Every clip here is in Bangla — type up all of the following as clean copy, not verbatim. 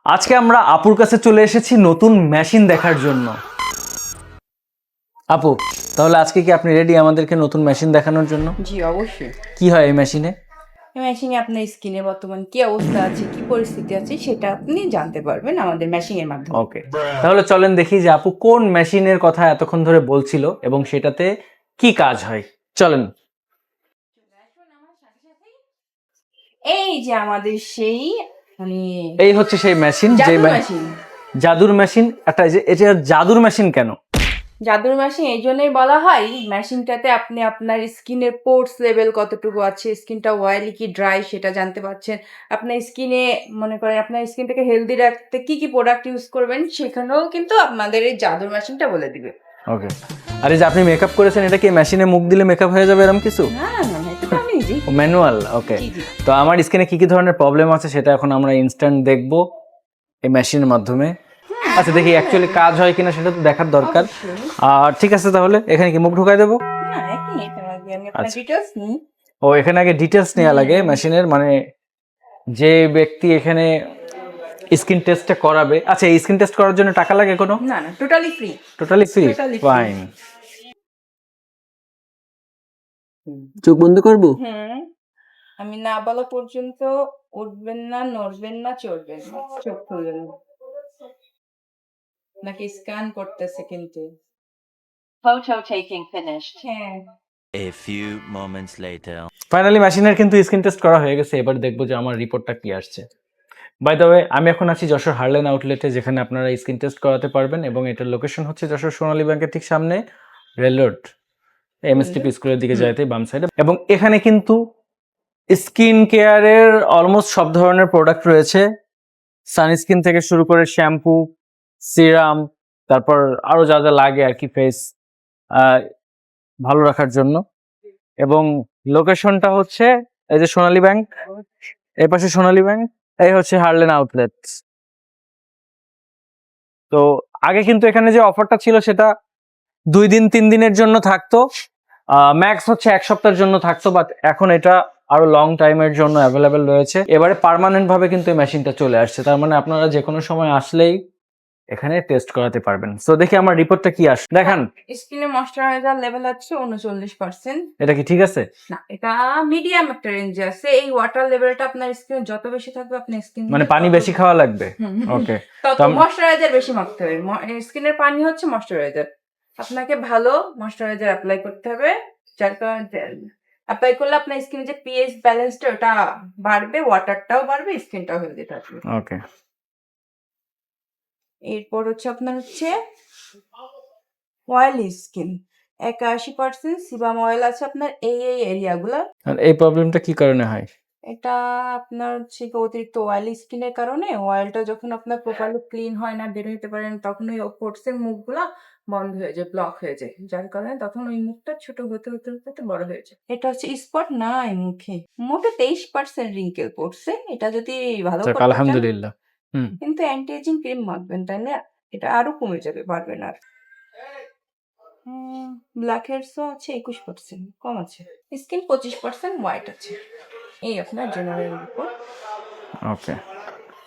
আজকে আমরা আপুর কাছে চলে এসেছি নতুন মেশিন দেখার জন্য। আপু, তাহলে আজকে কি আপনি রেডি আমাদেরকে নতুন মেশিন দেখানোর জন্য? জি অবশ্যই। কি হয় এই মেশিনে? এই মেশিনে আপনার স্কিনে বর্তমান কি অবস্থা আছে, কি পরিস্থিতি আছে সেটা আপনি জানতে পারবেন আমাদের মেশিনের মাধ্যমে। ওকে, তাহলে চলেন দেখি যে আপু কোন মেশিনের কথা এতক্ষণ ধরে বলছিল এবং সেটাতে কি কাজ হয়। চলেন। এই যে আমাদের সেই মানে এই হচ্ছে সেই মেশিন, যে জাদুর মেশিন। জাদুর মেশিন। একটা এটা জাদুর মেশিন কেন? জাদুর মেশিন এই জন্যই বলা হয়, মেশিনটাতে আপনি আপনার স্কিনের পোর্স লেভেল কতটুকু আছে, স্কিনটা অয়েলি কি ড্রাই সেটা জানতে পারছেন। আপনার স্কিনে মনে করেন আপনার স্কিনটাকে হেলদি রাখতে কি কি প্রোডাক্ট ইউজ করবেন সেখানেও কিন্তু আপনাদের এই জাদুর মেশিনটা বলে দিবে। ওকে, আর এই যে আপনি মেকআপ করেছেন, এটা কি মেশিনে মুখ দিলে মেকআপ হয়ে যাবে এরকম কিছু? না না না, এটা তো আমি ইজি। ম্যানুয়াল। ওকে, জি জি। তো আমার স্কিনে কি কি ধরনের প্রবলেম আছে সেটা এখন আমরা ইনস্ট্যান্ট দেখবো এই মেশিনের মাধ্যমে। আচ্ছা, দেখি অ্যাকচুয়ালি কাজ হয় কিনা সেটা তো দেখার দরকার। অবশ্যই। আর ঠিক আছে, তাহলে এখানে কি মুখ ঢুকাই দেবো? না, ১ মিনিট আগে আমি আপনার আচ্ছা। ডিটেইলস নিই। ও, এখানে আগে ডিটেলস নেওয়া লাগে মেশিনের, মানে যে ব্যক্তি এখানে স্কিন টেস্টটা করাবে। আচ্ছা, এই স্কিন টেস্ট করার জন্য টাকা লাগে কোনো? না না, totally free. Totally free? Totally free. Fine. চোখ বন্ধ করবো? হুম। আমি না বলা পর্যন্ত উঠবেন না, নড়বেন না, চড়বেন না। চোখ খুলবেন না। নাকি স্ক্যান করতেছে কিন্তু। Photo taking finished. হ্যাঁ। A few moments later. Finally মেশিনের কিন্তু স্কিন টেস্ট করা হয়ে গেছে। এবার দেখবো যে আমার রিপোর্টটা কি আসছে। বাই দ্য ওয়ে, আমি এখন আছি যশোর হার্লেন আউটলেটে, যেখানে আপনারা স্কিন টেস্ট করাতে পারবেন, এবং এটার লোকেশন হচ্ছে যশোর সোনালী ব্যাংকের ঠিক সামনে, রেল রোড, এমএসটিপি স্কুলের দিকে যাইতে বাম সাইডে। এবং এখানে কিন্তু স্কিন কেয়ারের অলমোস্ট সব ধরনের প্রোডাক্ট রয়েছে, সানস্ক্রিন থেকে শুরু করে শ্যাম্পু, সিরাম, তারপর আরো যা যা লাগে আর কি ফেস ভালো রাখার জন্য। এবং লোকেশনটা হচ্ছে এই যে সোনালী ব্যাংক, এই পাশে সোনালী ব্যাংক, এই হচ্ছে হার্লেন আউটলেট। তো আগে কিন্তু এখানে যে অফারটা ছিল সেটা 2 দিন 3 দিনের জন্য থাকতো, ম্যাক্স হচ্ছে 1 সপ্তাহের জন্য থাকতো, বাট এখন এটা আরো লং টাইমের জন্য অ্যাভেলেবেল রয়েছে। এবারে পার্মানেন্ট ভাবে কিন্তু এই মেশিনটা চলে আসছে, তার মানে আপনারা যে কোনো সময় আসলেই এখানে টেস্ট করাতে পারবেন। সো দেখি আমার রিপোর্টটা কি আসে, দেখান। স্কিনে ময়েশ্চারাইজার লেভেল আছে 39%। এটা কি ঠিক আছে? না, এটা মিডিয়াম একটা রেঞ্জে আছে। এই ওয়াটার লেভেলটা আপনার স্কিনে যত বেশি থাকবে আপনার স্কিন মানে পানি বেশি খাওয়া লাগবে? ওকে, তত ময়েশ্চারাইজার বেশি মাখতে হবে। স্কিনের পানি হচ্ছে ময়েশ্চারাইজার। আপনাকে ভালো ময়েশ্চারাইজার অ্যাপ্লাই করতে হবে, যার কারণে অ্যাপ্লাই করলে আপনার স্কিনে যে পিএইচ ব্যালেন্সটা ওটা বাড়বে, ওয়াটারটাও বাড়বে, স্কিনটাও হেলদি থাকবে। ওকে। এরপর হচ্ছে আপনার হচ্ছে অয়েলি স্কিন। 81% সিবাম অয়েল আছে আপনার এই এরিয়াগুলো। আর এই প্রবলেমটা কি কারণে হয়? এটা আপনার হচ্ছে কি অতিরিক্ত অয়েলি স্কিনের কারণে, অয়েলটা যখন আপনার প্রপারলি ক্লিন হয় না, বের হতে পারে না, তখন ওই পোর্সের মুখগুলা বন্ধ হয়ে যায়, ব্লক হয়ে যায়, যার কারণে তখন ওই মুখটা ছোট হতে হতে হতে হতে বড় হয়ে যায়। এটা হচ্ছে স্পট নাই মুখে। মোটে 23% রিঙ্কেল পড়ছে। এটা যদি ভালো যাক, করতে চান আলহামদুলিল্লাহ। হুম। কিন্তু অ্যান্টি এজিং ক্রিম মাখবেন, তাই না? এটা আরো কমে যাবে, পারবেন আর। ব্ল্যাক হেডসও আছে 21%, কম আছে। স্কিন 25% হোয়াইট আছে। এই আপনার জেনারেল রিপোর্ট। ওকে,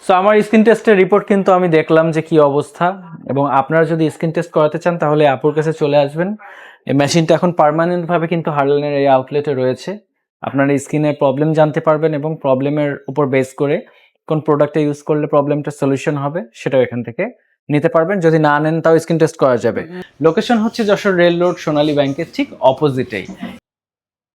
সো আমার স্কিন টেস্টের রিপোর্ট কিন্তু আমি দেখলাম যে কি অবস্থা, এবং আপনারা যদি স্কিন টেস্ট করাতে চান তাহলে আপুর কাছে চলে আসবেন। এই মেশিনটা এখন পার্মানেন্ট ভাবে কিন্তু হার্লেনের এই আউটলেটে রয়েছে। আপনারা স্কিনের প্রবলেম জানতে পারবেন এবং প্রবলেমের উপর বেস করে কোন প্রোডাক্টটা ইউজ করলে প্রবলেমটা সলিউশন হবে সেটাও এখান থেকে নিতে পারবেন। যদি না নেন তাও স্কিন টেস্ট করা যাবে। লোকেশন হচ্ছে যশোর রেল রোড, সোনালী ব্যাংকের ঠিক অপোজিটেই।